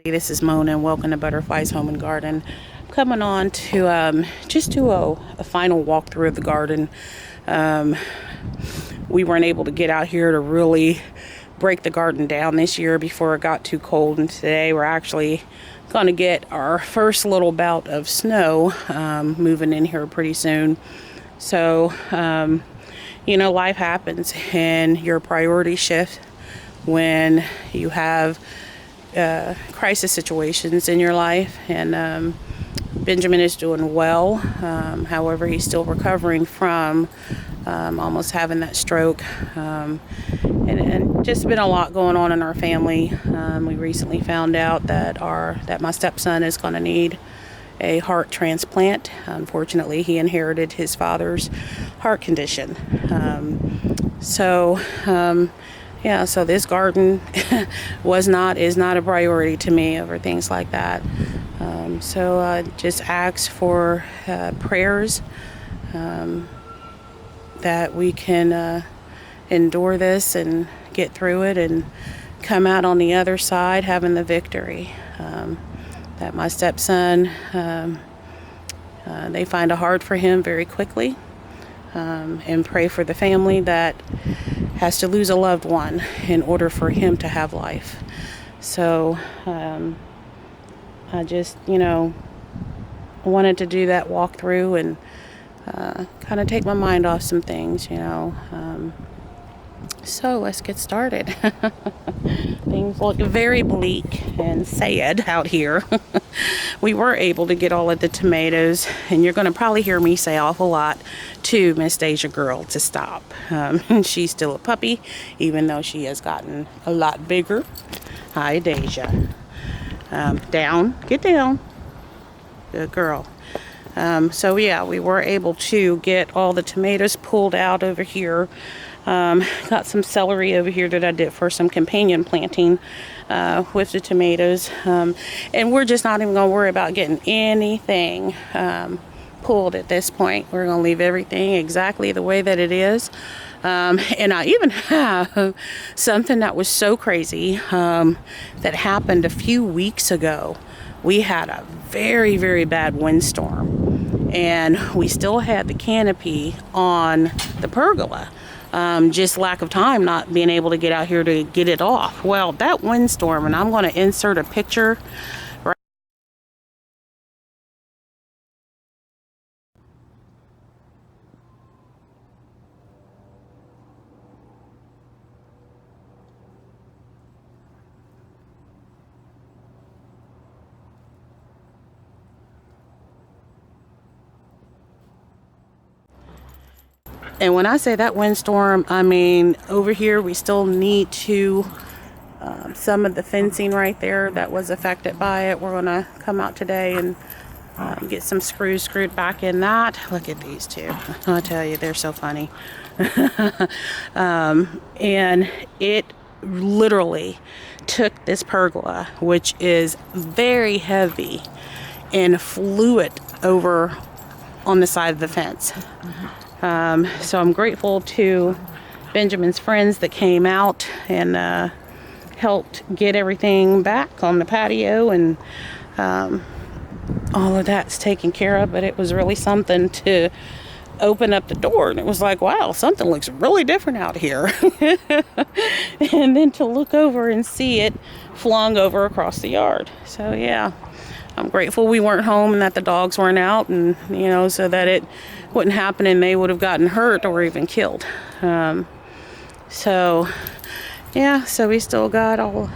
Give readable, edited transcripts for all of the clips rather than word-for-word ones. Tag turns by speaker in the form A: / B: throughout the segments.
A: This is Mona and welcome to Butterfliez Home and Garden. I'm coming on to just do a final walkthrough of the garden. We weren't able to get out here to really break the garden down this year before it got too cold, and today we're actually going to get our first little bout of snow moving in here pretty soon. So you know, life happens and your priorities shift when you have crisis situations in your life, and Benjamin is doing well. However, he's still recovering from almost having that stroke, and just been a lot going on in our family. We recently found out that my stepson is going to need a heart transplant. Unfortunately, he inherited his father's heart condition. Yeah, so this garden is not a priority to me over things like that. So I just ask for prayers that we can endure this and get through it and come out on the other side having the victory. That my stepson, they find a heart for him very quickly, and pray for the family that has to lose a loved one in order for him to have life. So I just, wanted to do that walkthrough and kind of take my mind off some things, So let's get started. Things look very bleak and sad out here. We were able to get all of the tomatoes, and you're going to probably hear me say awful lot to Miss Deja girl to stop. She's still a puppy, even though she has gotten a lot bigger. Hi, Deja. Down. Get down. Good girl. So yeah, we were able to get all the tomatoes pulled out over here. Got some celery over here that I did for some companion planting with the tomatoes. And we're just not even going to worry about getting anything pulled at this point. We're going to leave everything exactly the way that it is. And I even have something that was so crazy that happened a few weeks ago. We had a very, very bad windstorm, and we still had the canopy on the pergola. Just lack of time, not being able to get out here to get it off. Well, that windstorm, and I'm going to insert a picture right. And when I say that windstorm, I mean over here we still need to some of the fencing right there that was affected by it. We're going to come out today and get some screws screwed back in that. Look at these two. I tell you, they're so funny. And it literally took this pergola, which is very heavy, and flew it over on the side of the fence. So I'm grateful to Benjamin's friends that came out and helped get everything back on the patio, and all of that's taken care of. But it was really something to open up the door, and it was like, wow, something looks really different out here. And then to look over and see it flung over across the yard. So yeah, I'm grateful we weren't home and that the dogs weren't out, and so that it wouldn't happen and they would have gotten hurt or even killed. So yeah, so we still got all,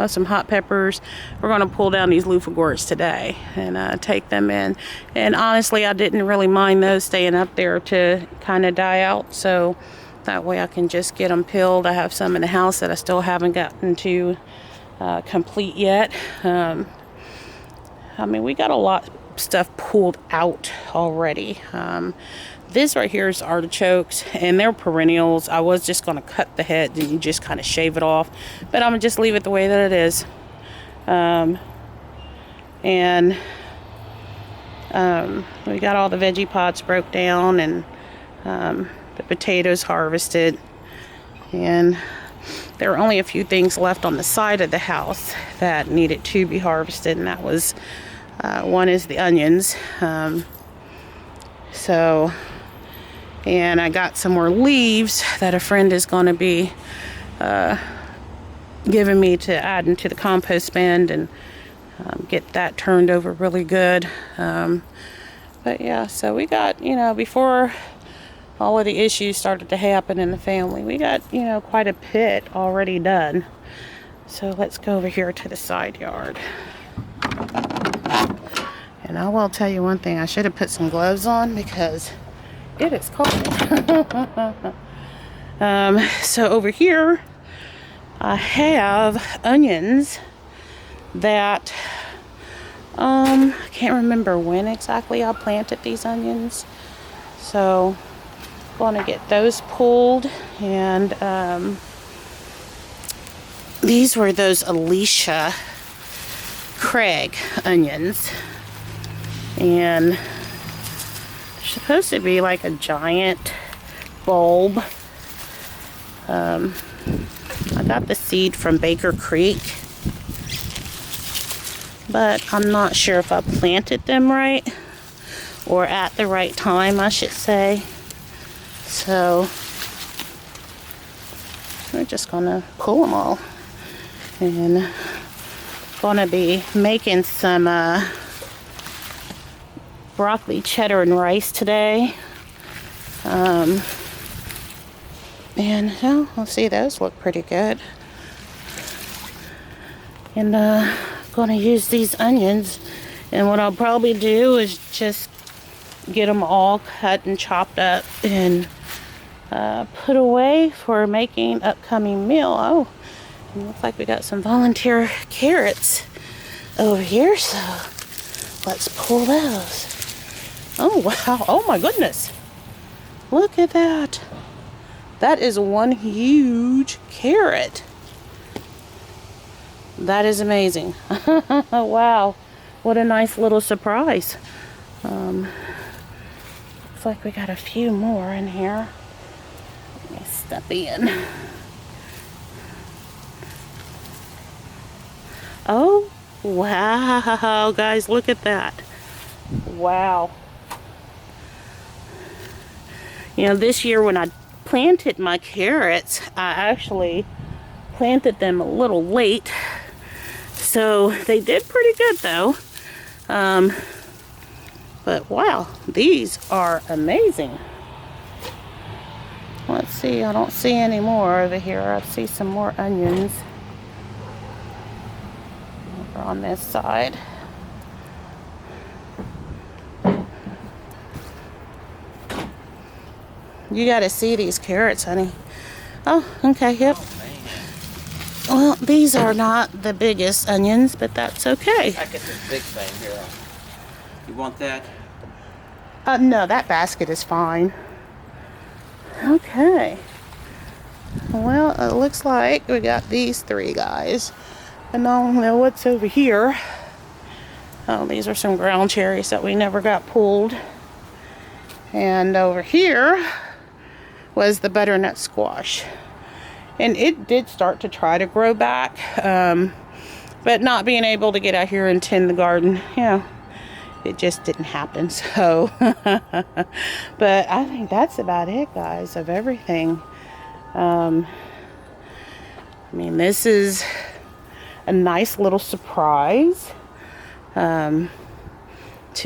A: some hot peppers. We're going to pull down these loofah gourds today and take them in. And honestly, I didn't really mind those staying up there to kind of die out. So that way I can just get them peeled. I have some in the house that I still haven't gotten to complete yet. We got a lot of stuff pulled out already. This right here is artichokes, and they're perennials. I was just going to cut the head and you just kind of shave it off, but I'm going to just leave it the way that it is. We got all the veggie pots broke down, and the potatoes harvested, and there were only a few things left on the side of the house that needed to be harvested, and that was one is the onions. And I got some more leaves that a friend is going to be giving me to add into the compost bin and get that turned over really good. But yeah, so we got, you know, before all of the issues started to happen in the family, we got, you know, quite a bit already done. So let's go over here to the side yard. And I will tell you one thing, I should have put some gloves on because it is cold. So over here, I have onions that, I can't remember when exactly I planted these onions. So I'm going to get those pulled. And these were those Alicia Craig onions. And they're supposed to be like a giant bulb. I got the seed from Baker Creek, but I'm not sure if I planted them right or at the right time, I should say. So we're just gonna pull them all, and gonna be making some broccoli, cheddar, and rice today. And well, let's see, those look pretty good. And gonna use these onions, and what I'll probably do is just get them all cut and chopped up and put away for making upcoming meal. Oh, it looks like we got some volunteer carrots over here, so let's pull those. Oh wow, oh my goodness, look at that. That is one huge carrot. That is amazing. Wow, what a nice little surprise. Looks like we got a few more in here. Let me step in. Oh, wow, guys, look at that. Wow. You know, this year when I planted my carrots, I actually planted them a little late, so they did pretty good though. But wow, these are amazing. Let's see, I don't see any more over here. I see some more onions over on this side. You gotta see these carrots, honey. Oh, okay, yep. Well, these are not the biggest onions, but that's okay.
B: I get this big thing here. You want that?
A: No, that basket is fine. Okay. Well, it looks like we got these three guys. And I don't know what's over here. Oh, these are some ground cherries that we never got pulled. And over here was the butternut squash. And it did start to try to grow back. But not being able to get out here and tend the garden, yeah, it just didn't happen. So, but I think that's about it, guys, of everything. I mean, this is a nice little surprise to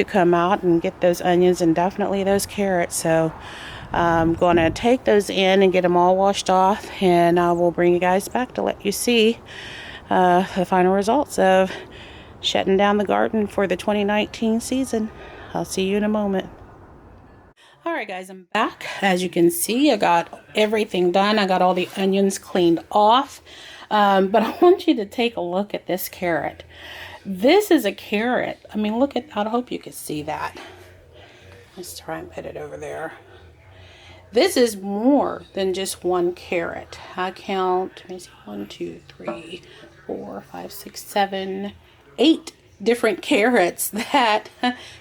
A: come out and get those onions and definitely those carrots. So I'm going to take those in and get them all washed off, and I will bring you guys back to let you see the final results of shutting down the garden for the 2019 season. I'll see you in a moment. Alright guys, I'm back. As you can see, I got everything done. I got all the onions cleaned off. But I want you to take a look at this carrot. This is a carrot. I mean, look at, I hope you can see that. Let's try and put it over there. This is more than just one carrot. I count, let me see, 1, 2, 3, 4, 5, 6, 7, 8 different carrots that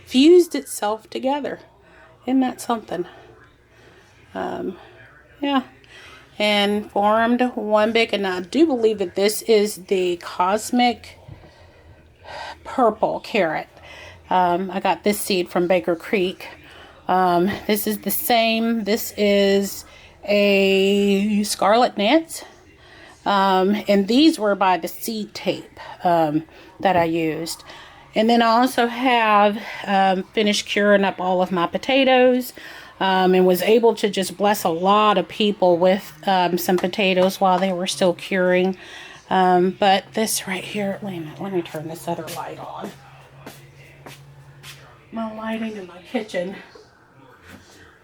A: fused itself together. Isn't that something? Yeah. and formed one big, and I do believe that this is the Cosmic Purple Carrot. I got this seed from Baker Creek. This is the same. This is a Scarlet Nance. And these were by the seed tape that I used. And then I also have finished curing up all of my potatoes, and was able to just bless a lot of people with some potatoes while they were still curing. But this right here, wait a minute, let me turn this other light on. My lighting in my kitchen.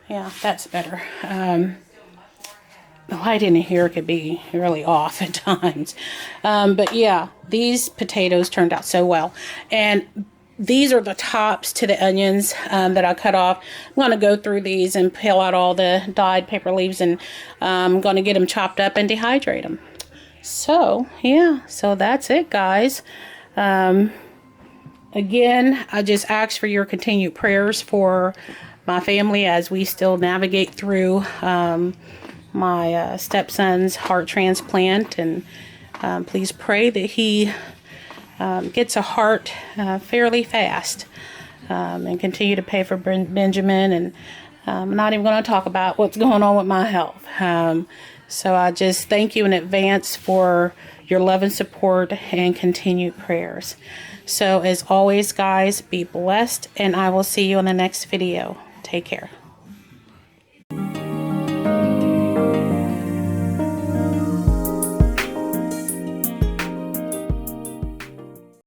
A: Yeah, that's better. The light in here could be really off at times. But yeah, these potatoes turned out so well. And these are the tops to the onions that I cut off. I'm going to go through these and peel out all the dyed paper leaves, and I'm going to get them chopped up and dehydrate them. So, yeah, so that's it, guys. Again, I just ask for your continued prayers for my family as we still navigate through my stepson's heart transplant, and please pray that he gets a heart fairly fast, and continue to pray for Benjamin. And I'm not even going to talk about what's going on with my health. So I just thank you in advance for your love and support and continued prayers. So as always, guys, be blessed, and I will see you in the next video. Take care.